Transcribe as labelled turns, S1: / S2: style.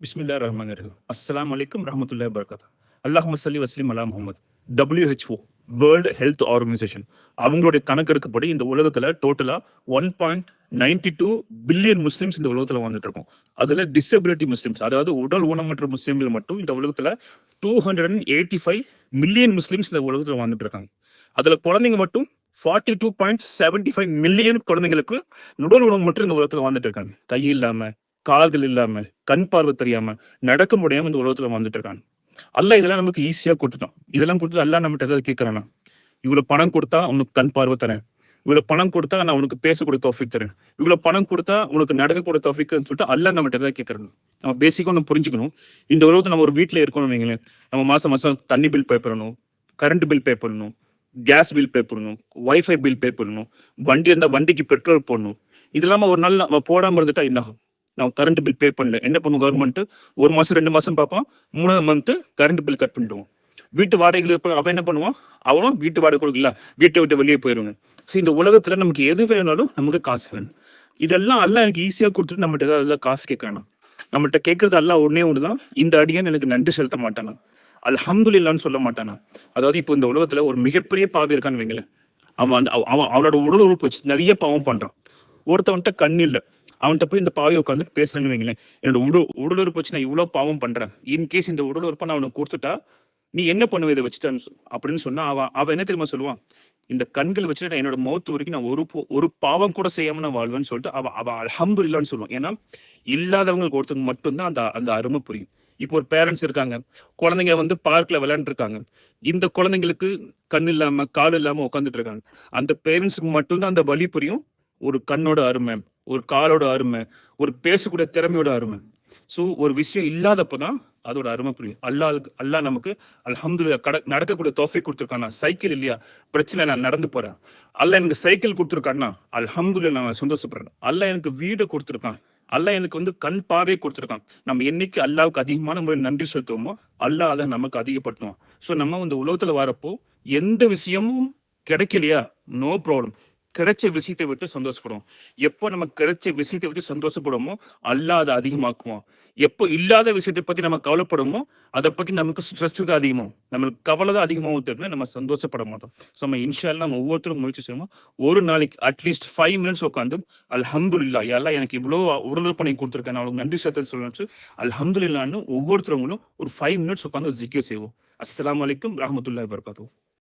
S1: பிஸ்மில்லா ரஹ்மான் ரஹீம். அஸ்ஸலாமு அலைக்கும் ரஹ்மத்துல்லாஹி வபரகாத்துஹு. அல்லாஹும்ம ஸல்லி வஸ்லிம் அலா Muhammad. WHO world health organisation அவங்களுடைய கணக்கெடுக்கப்படி இந்த உலகத்துல டோட்டலா 1.92 பில்லியன் முஸ்லிம்ஸ் இந்த உலகத்துல வந்துட்டு இருக்கோம். அதுல டிசபிலிட்டி முஸ்லிம்ஸ், அதாவது உடல் ஊனமற்ற முஸ்லிம்கள் மட்டும் இந்த உலகத்துல 285 மில்லியன் முஸ்லிம்ஸ் இந்த உலகத்துல வந்துட்டு இருக்காங்க. அதுல குழந்தைங்க மட்டும் 42.75 மில்லியன் குழந்தைங்களுக்கு உடல் ஊனம் மட்டும் இந்த உலகத்துல வந்துட்டு இருக்காங்க. கை இல்லாம, கால்கள் இல்லாம, கண் பார்வை தெரியாம, நடக்க முடியாம இந்த உலகத்துல வந்துட்டு இருக்காங்க. அல்லாஹ் இதெல்லாம் நமக்கு ஈஸியா கொடுத்துட்டான். இதெல்லாம் கொடுத்து அல்லாஹ் நம்மகிட்ட ஏதாவது கேட்கறானா? இவ்வளவு பணம் கொடுத்தா உனக்கு கண் பார்வை தரேன், இவ்வளவு பணம் கொடுத்தா நான் உனக்கு பேசக்கூடிய தௌஃபீக் தரேன், இவ்வளவு பணம் கொடுத்தா உனக்கு நடக்கக்கூடிய தௌஃபீக்னு சொல்லிட்டு அல்லாஹ் நம்மகிட்ட ஏதாவது கேட்கறாங்க. நம்ம பேசிக்கா ஒன்று புரிஞ்சுக்கணும். இந்த உலகத்துல நம்ம ஒரு வீட்டுல இருக்கணும் வைங்களேன், நம்ம மாசம் மாசம் தண்ணி பில் பே பண்ணணும், கரண்ட் பில் பே பண்ணணும், கேஸ் பில் பே பண்ணணும், வைஃபை பில் பே பண்ணணும், வண்டி இருந்தா வண்டிக்கு பெட்ரோல் போடணும். இது இல்லாம ஒரு நாள் நம்ம போடாம இருந்துட்டா என்ன ஆகும்? நான் கரண்ட் பில் பே பண்ணல, என்ன பண்ணும் கவர்மெண்ட்? ஒரு மாசம் 2 மாசம் பார்ப்பான், 3ஆவது மந்த் கரண்ட் பில் கட் பண்ணிடுவோம். வீட்டு வாடகைகள் அவன் என்ன பண்ணுவான்? அவனும் வீட்டு வாடகை கொடுக்கல, வீட்டை விட்டு வெளியே போயிடுவாங்க. ஸோ இந்த உலகத்துல நமக்கு எது வேணாலும் நமக்கு காசு வேணும். இதெல்லாம் எல்லாம் எனக்கு ஈஸியா கொடுத்துட்டு நம்மகிட்ட ஏதாவது காசு கேட்கணும். நம்மகிட்ட கேட்கறது எல்லாம் ஒண்ணுதான், இந்த அடியான் எனக்கு நன்றி செலுத்த மாட்டானா, அல்ஹம்துலில்லாஹ்னு சொல்ல மாட்டானா. அதாவது இப்போ இந்த உலகத்துல ஒரு மிகப்பெரிய பாவி இருக்கான்னு வைங்களேன், அவனோட உடல் உறுப்பு வச்சு நிறைய பாவம் பண்றான். ஒருத்தவன்கிட்ட கண் இல்லை, அவன்கிட்ட போய் இந்த பாவை உட்காந்து பேசுறேன்னு வைங்களேன், என்னோட உடல் உறுப்பு வச்சு நான் இவ்வளவு பாவம் பண்றேன், இன்கேஸ் இந்த உடல் உறுப்பை நான் அவனுக்கு கொடுத்துட்டா நீ என்ன பண்ணுவ இதை வச்சுட்டான்னு அப்படின்னு சொன்னா அவன் என்ன தெரியுமா சொல்லுவான்? இந்த கண்கள் வச்சுட்டு நான் என்னோட மௌத்து வரைக்கும் நான் ஒரு பாவம் கூட செய்யாம நான் வாழ்வேன்னு சொல்லிட்டு அவன் அல்ஹம்துலில்லாஹ்னு சொல்லுவான். ஏன்னா இல்லாதவங்களுக்கு ஒருத்தவங்க மட்டும்தான் அந்த அருமை புரியும். இப்போ ஒரு பேரண்ட்ஸ் இருக்காங்க, குழந்தைங்க பார்க்ல விளையாண்டு இருக்காங்க, இந்த குழந்தைங்களுக்கு கண் இல்லாம கால் இல்லாம உட்காந்துட்டு இருக்காங்க. அந்த பேரண்ட்ஸுக்கு மட்டும்தான் அந்த வலி புரியும், ஒரு கண்ணோட அருமை, ஒரு காலோட அருமை, ஒரு பேசக்கூடிய திறமையோட அருமை. ஸோ ஒரு விஷயம் இல்லாதப்பதான் அதோட அருமை புரியும். அல்லாஹ் நமக்கு அல்ஹம்துலில்லாஹ் நடக்கக்கூடிய தௌஃபீக் கொடுத்துருக்கானா. சைக்கிள் இல்லையா, பிரச்சனை, நான் நடந்து போறேன். அல்லாஹ் எனக்கு சைக்கிள் கொடுத்துருக்கான்னா அல்ஹம்துலில்லாஹ் நான் சந்தோஷப்படுறேன். அல்லாஹ் எனக்கு வீடு கொடுத்துருக்கான், அல்லாஹ் எனக்கு கண் பார்வை கொடுத்துருக்கான். நம்ம என்னைக்கு அல்லாவுக்கு அதிகமான முறையில் நன்றி செலுத்துவோமோ அல்லாஹ் அதை நமக்கு அதிகப்படுத்துவோம். ஸோ நம்ம இந்த உலகத்துல வரப்போ எந்த விஷயமும் கிடைக்கலையா, நோ ப்ராப்ளம், கிடைச்ச விஷயத்தை விட்டு சந்தோஷப்படுவோம். எப்போ நம்ம கிடைச்ச விஷயத்தை விட்டு சந்தோஷப்படுவோமோ அல்லாஹ் அதை அதிகமாக்குவோம். எப்போ இல்லாத விஷயத்தை பத்தி நம்ம கவலைப்படுமோ அதை பத்தி நமக்கு ஸ்ட்ரெஸ் தான் அதிகமாகும், நம்மளுக்கு கவலை தான் அதிகமாகவும் தெரியும், நம்ம சந்தோஷப்பட மாட்டோம். ஸோ நம்ம இன்ஷா அல்லாஹ் நம்ம ஒவ்வொருத்தரும் முயற்சி செய்வோம். ஒரு நாளைக்கு அட்லீஸ்ட் 5 மினிட்ஸ் உட்காந்து அல்ஹம்துலில்லாஹ் எல்லாம் எனக்கு இவ்வளோ உடல் பண்ணி கொடுத்துருக்கேன், நான் நன்றி செலுத்த சொல்லணும் அல்ஹம்துலில்லாஹ்னு ஒவ்வொருத்தவங்களும் ஒரு 5 மினிட்ஸ் உட்காந்து ஜிக்ர் செய்வோம். அஸ்ஸலாமு அலைக்கும் ரஹ்மத்துல்லாஹி வபரகாத்துஹு.